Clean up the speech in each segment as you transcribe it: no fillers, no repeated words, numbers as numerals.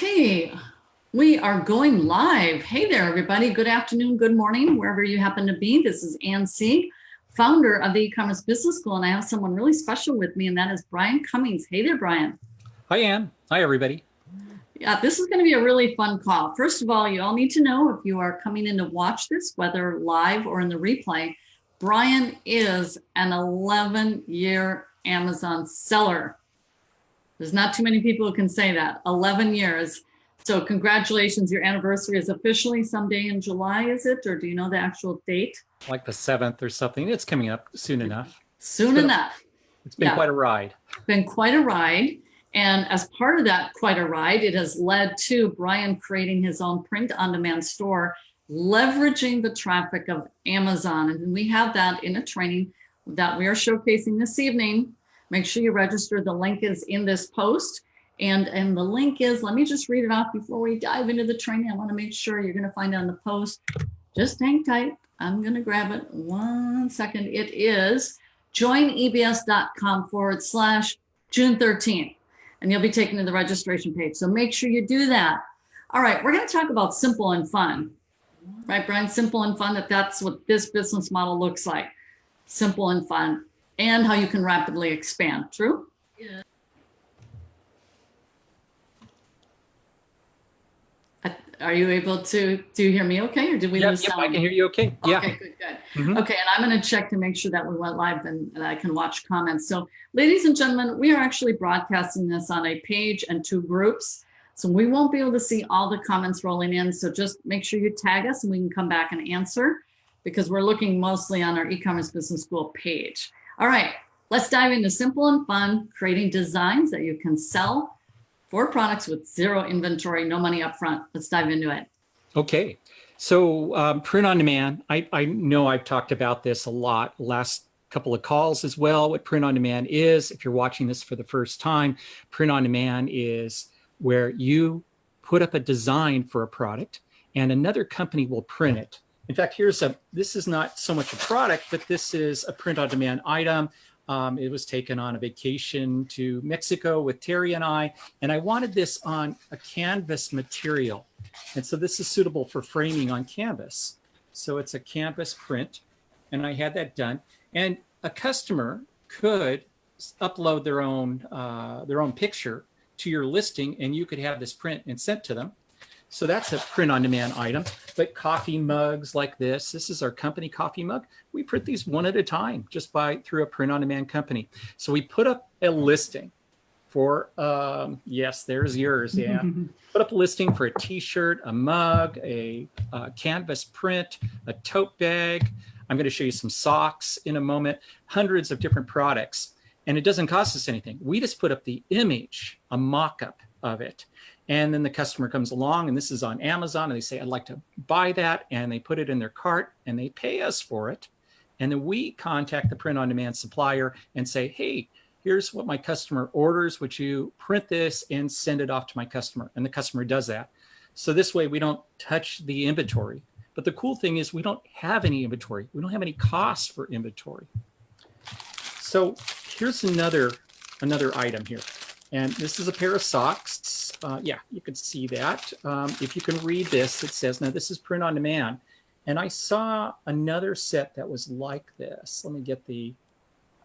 Okay, we are going live. Hey there, everybody. Good afternoon, good morning, wherever you happen to be. This is Ann C., founder of the E-commerce Business School, and I have someone really special with me, and that is Brian Cummings. Hey there, Brian. Hi, Ann. Hi, everybody. Yeah, this is going to be a really fun call. First of all, you all need to know if you are coming in to watch this, whether live or in the replay, Brian is an 11-year Amazon seller. There's not too many people who can say that. 11 years. So congratulations, your anniversary is officially someday in July, is it? Or do you know the actual date? Like the 7th or something. It's coming up soon enough. Soon enough. It's been quite a ride. Been quite a ride. And as part of that quite a ride, it has led to Brian creating his own print-on-demand store, leveraging the traffic of Amazon. And we have that in a training that we are showcasing this evening. Make sure you register. The link is in this post. And the link is, let me just read it off before we dive into the training. I want to make sure you're going to find it on the post. Just hang tight. I'm going to grab it. 1 second. It is joinebs.com/June 13th. And you'll be taken to the registration page. So make sure you do that. All right, we're going to talk about simple and fun. Right, Brian? Simple and fun, that's what this business model looks like. Simple and fun. And how you can rapidly expand. True? Yeah. Are you able to, do you hear me okay? Or did we lose sound? I can hear you okay. Yeah. Okay, good. Okay, and I'm going to check to make sure that we went live and I can watch comments. So ladies and gentlemen, we are actually broadcasting this on a page and 2 groups. So we won't be able to see all the comments rolling in. So just make sure you tag us and we can come back and answer, because we're looking mostly on our e-commerce business school page. All right, let's dive into simple and fun, creating designs that you can sell for products with 0 inventory, no money up front. Let's dive into it. Okay. So print on demand, I know I've talked about this a lot last couple of calls as well. What print on demand is, if you're watching this for the first time, print on demand is where you put up a design for a product and another company will print it. In fact, this is not so much a product, but this is a print on demand item. It was taken on a vacation to Mexico with Terry and I wanted this on a canvas material. And so this is suitable for framing on canvas. So it's a canvas print, and I had that done. And a customer could upload their own picture to your listing, and you could have this print and sent to them. So that's a print on demand item. But coffee mugs like this is our company coffee mug. We print these one at a time just through a print on demand company. So we put up a listing for, yes, there's yours, yeah. Put up a listing for a t-shirt, a mug, a canvas print, a tote bag. I'm going to show you some socks in a moment, hundreds of different products. And it doesn't cost us anything. We just put up the image, a mock-up of it. And then the customer comes along, and this is on Amazon, and they say, I'd like to buy that. And they put it in their cart and they pay us for it. And then we contact the print on demand supplier and say, hey, here's what my customer orders. Would you print this and send it off to my customer? And the customer does that. So this way we don't touch the inventory. But the cool thing is we don't have any inventory. We don't have any costs for inventory. So here's another item here. And this is a pair of socks. Yeah, you can see that. If you can read this, it says, now this is print on demand. And I saw another set that was like this. Let me get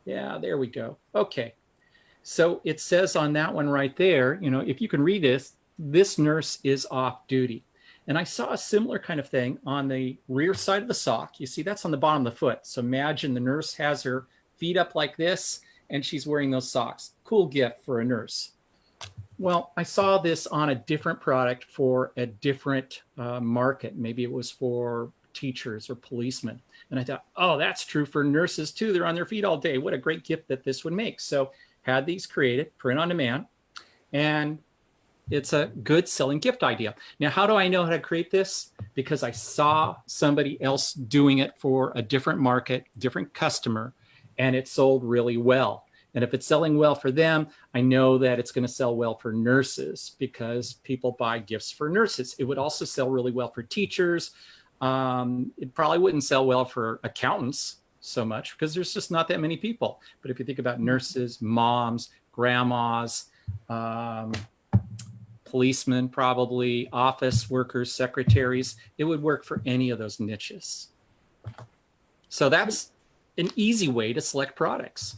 yeah, there we go. Okay. So it says on that one right there, if you can read this nurse is off duty. And I saw a similar kind of thing on the rear side of the sock. You see, that's on the bottom of the foot. So imagine the nurse has her feet up like this, and she's wearing those socks. Cool gift for a nurse. Well, I saw this on a different product for a different market. Maybe it was for teachers or policemen. And I thought, oh, that's true for nurses too. They're on their feet all day. What a great gift that this would make. So had these created, print on demand, and it's a good selling gift idea. Now, how do I know how to create this? Because I saw somebody else doing it for a different market, different customer, and it sold really well. And if it's selling well for them, I know that it's going to sell well for nurses because people buy gifts for nurses. It would also sell really well for teachers. It probably wouldn't sell well for accountants so much because there's just not that many people. But if you think about nurses, moms, grandmas, policemen, probably office workers, secretaries. It would work for any of those niches. So that's an easy way to select products.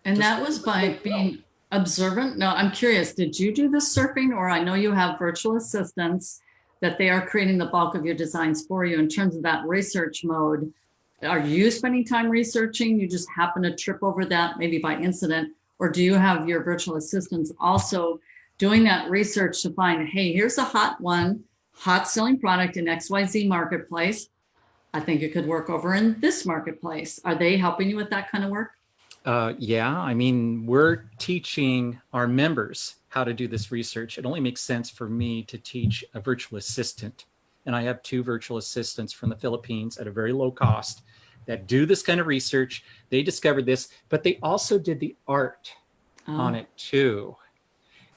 And that was by being observant. No, I'm curious, did you do the surfing, or I know you have virtual assistants that they are creating the bulk of your designs for you in terms of that research mode? Are you spending time researching? You just happen to trip over that maybe by incident, or do you have your virtual assistants also doing that research to find, hey, here's a hot one, hot selling product in XYZ marketplace. I think it could work over in this marketplace. Are they helping you with that kind of work? Yeah, I mean, we're teaching our members how to do this research. It only makes sense for me to teach a virtual assistant. And I have 2 virtual assistants from the Philippines at a very low cost that do this kind of research. They discovered this, but they also did the art on it too.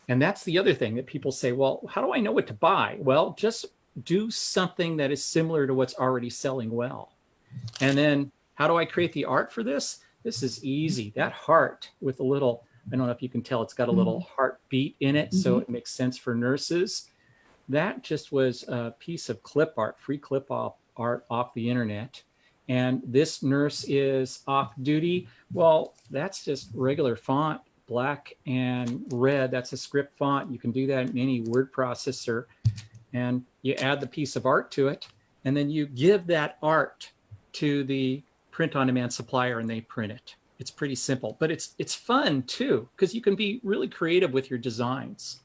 And that's the other thing that people say, well, how do I know what to buy? Well, just do something that is similar to what's already selling well. And then how do I create the art for this? This is easy. That heart with a little, I don't know if you can tell, it's got a little heartbeat in it. So it makes sense for nurses. That just was a piece of clip art, free clip art off the internet. And this nurse is off duty. Well, that's just regular font, black and red. That's a script font. You can do that in any word processor. And you add the piece of art to it. And then you give that art to the print-on-demand supplier and they print it. It's pretty simple, but it's fun too, because you can be really creative with your designs.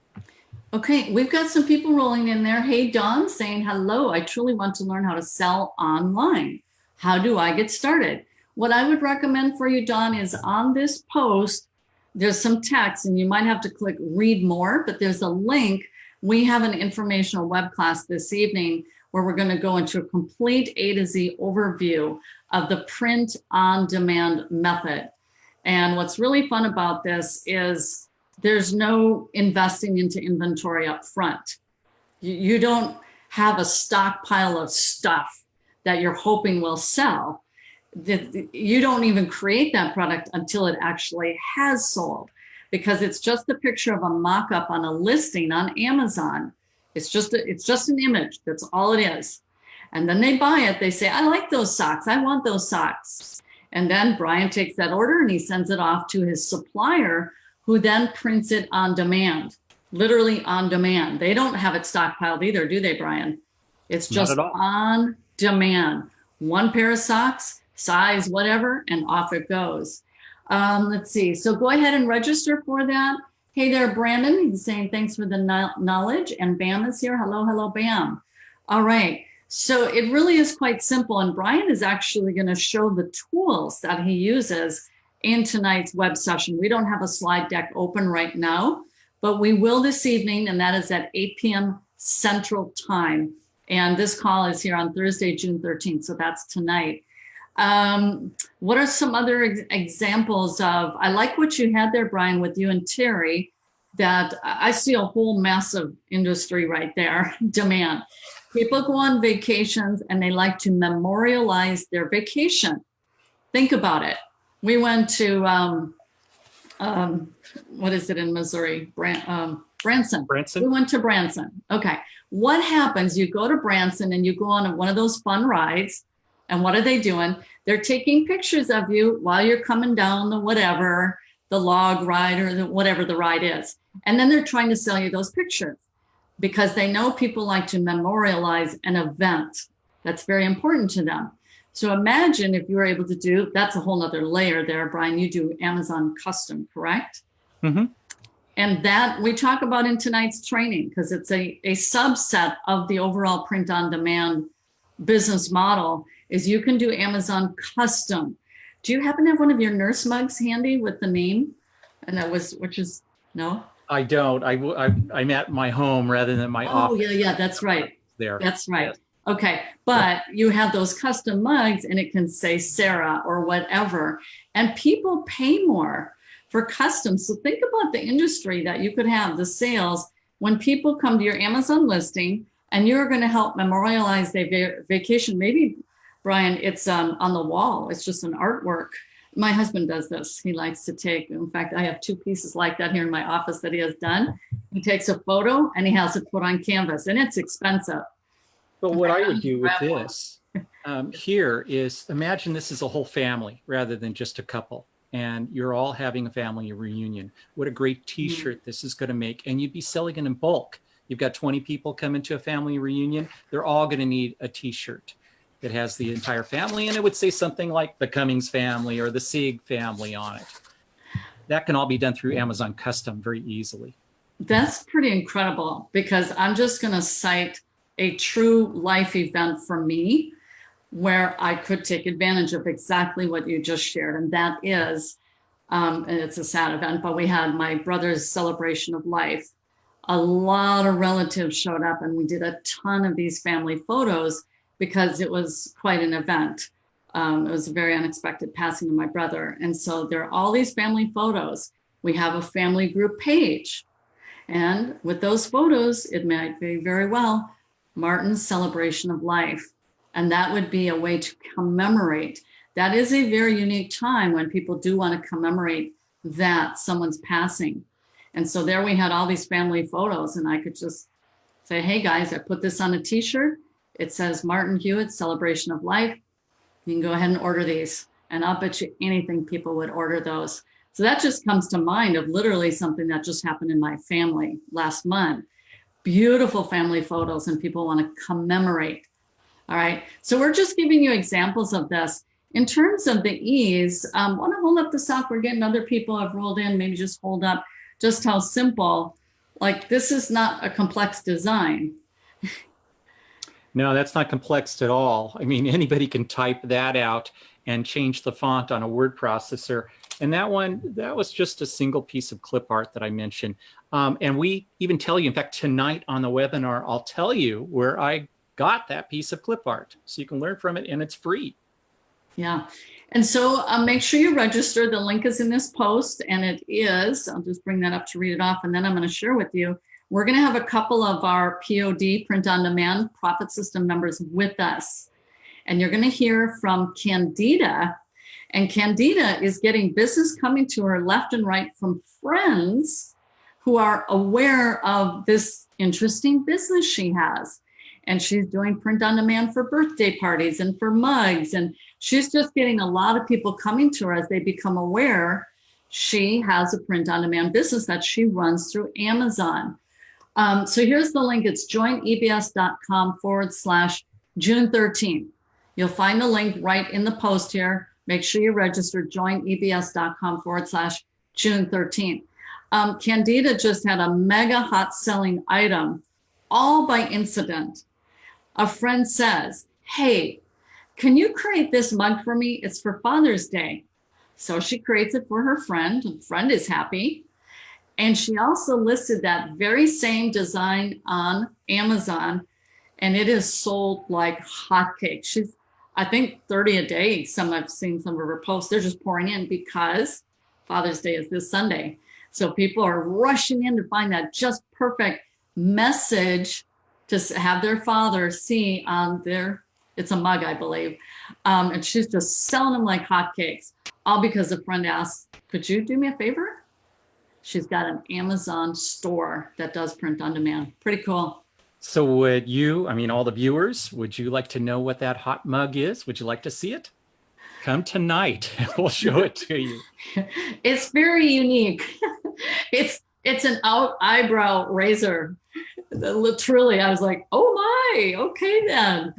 Okay, we've got some people rolling in there. Hey, Dawn saying, hello, I truly want to learn how to sell online. How do I get started? What I would recommend for you, Dawn, is on this post, there's some text and you might have to click read more, but there's a link. We have an informational web class this evening where we're going to go into a complete A to Z overview of the print on demand method. And what's really fun about this is there's no investing into inventory up front. You don't have a stockpile of stuff that you're hoping will sell. You don't even create that product until it actually has sold, because it's just a picture of a mock-up on a listing on Amazon. It's just an image. That's all it is. And then they buy it. They say, I like those socks. I want those socks. And then Brian takes that order and he sends it off to his supplier, who then prints it on demand, literally on demand. They don't have it stockpiled either, do they, Brian? It's just on demand. One pair of socks, size, whatever, and off it goes. Let's see. So go ahead and register for that. Hey there, Brandon. He's saying thanks for the knowledge. And Bam is here. Hello, hello, Bam. All right. So it really is quite simple. And Brian is actually going to show the tools that he uses in tonight's web session. We don't have a slide deck open right now, but we will this evening, and that is at 8 p.m. Central Time. And this call is here on Thursday, June 13th. So that's tonight. What are some other examples of, I like what you had there, Brian, with you and Terry, that I see a whole massive industry right there, demand. People go on vacations and they like to memorialize their vacation. Think about it. We went to, what is it in Missouri? Branson. Branson. We went to Branson. Okay. What happens? You go to Branson and you go on one of those fun rides. And what are they doing? They're taking pictures of you while you're coming down the whatever, the log ride or whatever the ride is. And then they're trying to sell you those pictures because they know people like to memorialize an event. That's very important to them. So imagine if you were able to do, that's a whole nother layer there, Brian. You do Amazon custom, correct? Mm-hmm. And that we talk about in tonight's training because it's a subset of the overall print on demand business model is you can do Amazon custom. Do you happen to have one of your nurse mugs handy with the name? And that was, which is, no? I don't. I'm at my home rather than my office. Oh, yeah, that's right. There. That's right. Yes. Okay, but you have those custom mugs and it can say Sarah or whatever, and people pay more for custom. So think about the industry that you could have, the sales, when people come to your Amazon listing and you're going to help memorialize their vacation. Maybe, Brian, it's on the wall. It's just an artwork My husband does this. He likes to take, in fact, I have 2 pieces like that here in my office that he has done. He takes a photo and he has it put on canvas, and it's expensive. But In what fact, I I'm would gonna do with grab one. this here is imagine this is a whole family rather than just a couple, and you're all having a family reunion. What a great T-shirt this is going to make, and you'd be selling it in bulk. You've got 20 people coming to a family reunion. They're all going to need a T-shirt that has the entire family, and it would say something like the Cummings family or the Sieg family on it. That can all be done through Amazon Custom very easily. That's pretty incredible, because I'm just going to cite a true life event for me where I could take advantage of exactly what you just shared. And that is, and it's a sad event, but we had my brother's celebration of life. A lot of relatives showed up and we did a ton of these family photos because it was quite an event. It was a very unexpected passing of my brother. And so there are all these family photos. We have a family group page. And with those photos, it might be very well Martin's celebration of life. And that would be a way to commemorate. That is a very unique time when people do want to commemorate that someone's passing. And so there we had all these family photos, and I could just say, hey guys, I put this on a t-shirt. It says Martin Hewitt celebration of life. You can go ahead and order these. And I'll bet you anything people would order those. So that just comes to mind of literally something that just happened in my family last month. Beautiful family photos, and people want to commemorate. All right. So we're just giving you examples of this. In terms of the ease, want to hold up the sock. We're getting other people have rolled in. Maybe just hold up just how simple, like this is not a complex design. No, that's not complex at all. I mean, anybody can type that out and change the font on a word processor. And that one, that was just a single piece of clip art that I mentioned. And we even tell you, in fact, tonight on the webinar, I'll tell you where I got that piece of clip art. So you can learn from it, and it's free. Yeah. And so make sure you register. The link is in this post, and it is, I'll just bring that up to read it off, and then I'm going to share with you. We're going to have a couple of our POD, print on demand, profit system members with us. And you're going to hear from Candida. And Candida is getting business coming to her left and right from friends who are aware of this interesting business she has. And she's doing print on demand for birthday parties and for mugs. And she's just getting a lot of people coming to her as they become aware she has a print on demand business that she runs through Amazon. So here's the link. It's joinebs.com/June 13th. You'll find the link right in the post here. Make sure you register joinebs.com/June 13th. Candida just had a mega hot selling item, all by incident. A friend says, hey, can you create this mug for me? It's for Father's Day. So she creates it for her friend. The friend is happy. And she also listed that very same design on Amazon, and it is sold like hotcakes. She's, I think, 30 a day. I've seen some of her posts. They're just pouring in because Father's Day is this Sunday. So people are rushing in to find that just perfect message to have their father see on their, it's a mug, I believe. And she's just selling them like hotcakes, all because a friend asked, could you do me a favor? She's got an Amazon store that does print on demand. Pretty cool. So would you, I mean, all the viewers, would you like to know what that hot mug is? Would you like to see it? Come tonight and we'll show it to you. It's very unique. It's an eyebrow razor. Literally, I was like, oh my, okay then.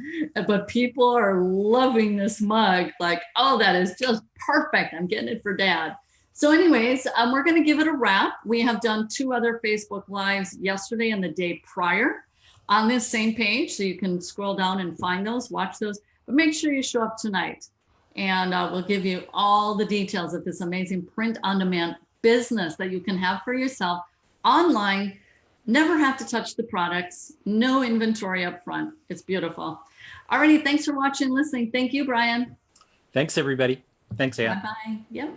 But people are loving this mug. Like, oh, that is just perfect. I'm getting it for dad. So anyways, we're going to give it a wrap. We have done 2 other Facebook Lives yesterday and the day prior on this same page. So you can scroll down and find those, watch those, but make sure you show up tonight. And we'll give you all the details of this amazing print on demand business that you can have for yourself online. Never have to touch the products, no inventory up front. It's beautiful. Alrighty, thanks for watching, listening. Thank you, Brian. Thanks, everybody. Thanks, Ann. Bye-bye. Yep.